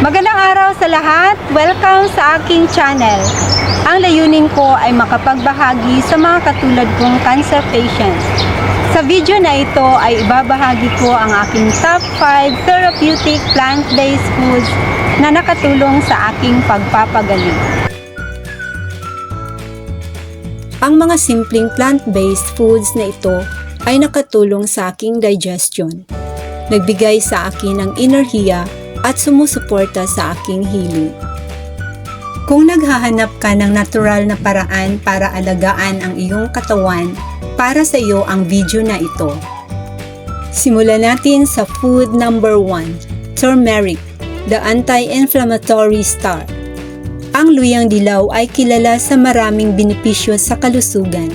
Magandang araw sa lahat! Welcome sa aking channel. Ang layunin ko ay makapagbahagi sa mga katulad kong cancer patients. Sa video na ito ay ibabahagi ko ang aking top 5 therapeutic plant-based foods na nakatulong sa aking pagpapagaling. Ang mga simpleng plant-based foods na ito ay nakatulong sa aking digestion. Nagbigay sa akin ng enerhiya at sumusuporta sa aking healing. Kung naghahanap ka ng natural na paraan para alagaan ang iyong katawan, para sa iyo ang video na ito. Simulan natin sa food number 1, turmeric, the anti-inflammatory star. Ang luyang dilaw ay kilala sa maraming benepisyo sa kalusugan.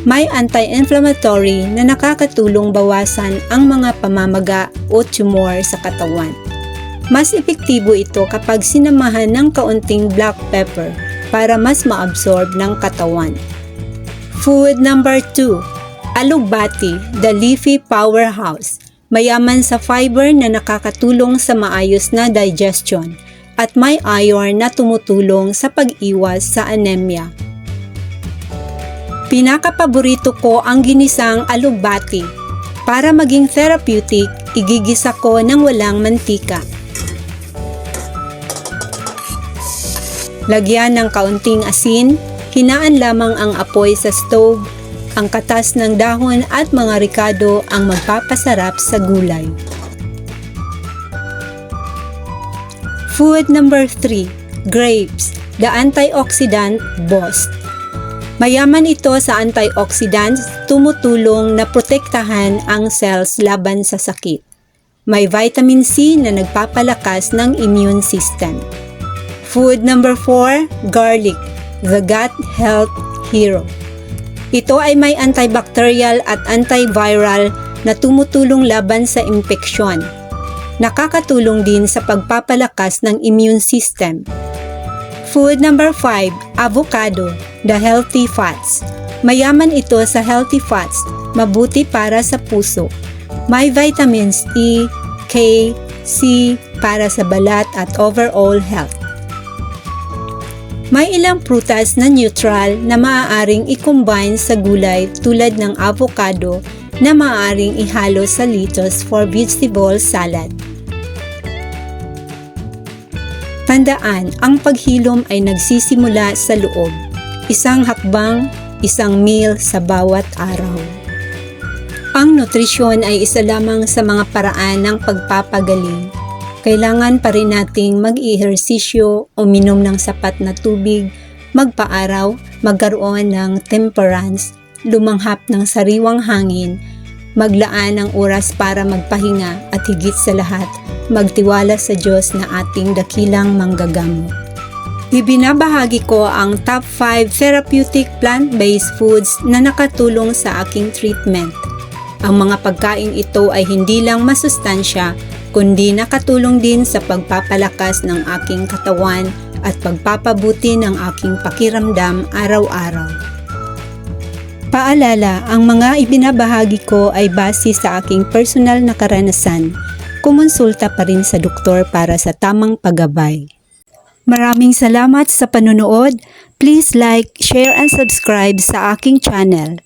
May anti-inflammatory na nakakatulong bawasan ang mga pamamaga o tumor sa katawan. Mas epektibo ito kapag sinamahan ng kaunting black pepper para mas maabsorb ng katawan. Food number 2, alugbati, the leafy powerhouse. Mayaman sa fiber na nakakatulong sa maayos na digestion at may iron na tumutulong sa pag-iwas sa anemia. Pinakapaborito ko ang ginisang alugbati. Para maging therapeutic, igigisa ko ng walang mantika. Lagyan ng kaunting asin, hinaan lamang ang apoy sa stove, ang katas ng dahon at mga ricado ang magpapasarap sa gulay. Food number 3, grapes, the antioxidant boost. Mayaman ito sa antioxidants, tumutulong na protektahan ang cells laban sa sakit. May vitamin C na nagpapalakas ng immune system. Food number 4, garlic, the gut health hero. Ito ay may antibacterial at antiviral na tumutulong laban sa impeksyon. Nakakatulong din sa pagpapalakas ng immune system. Food number 5, avocado, the healthy fats. Mayaman ito sa healthy fats, mabuti para sa puso. May vitamins E, K, C para sa balat at overall health. May ilang prutas na neutral na maaaring i-combine sa gulay tulad ng avocado na maaaring ihalo sa lettuce for vegetable salad. Tandaan, ang paghilom ay nagsisimula sa loob. Isang hakbang, isang meal sa bawat araw. Ang nutrisyon ay isa lamang sa mga paraan ng pagpapagaling. Kailangan pa rin nating mag-ehersisyo, uminom ng sapat na tubig, magpaaraw, magkaroon ng temperance, lumanghap ng sariwang hangin, maglaan ng oras para magpahinga at higit sa lahat, magtiwala sa Diyos na ating dakilang manggagamo. Ibinabahagi ko ang top 5 therapeutic plant-based foods na nakatulong sa aking treatment. Ang mga pagkain ito ay hindi lang masustansya, kundi nakatulong din sa pagpapalakas ng aking katawan at pagpapabuti ng aking pakiramdam araw-araw. Paalala, ang mga ibinabahagi ko ay base sa aking personal na karanasan. Kumonsulta pa rin sa doktor para sa tamang paggabay. Maraming salamat sa panunood. Please like, share and subscribe sa aking channel.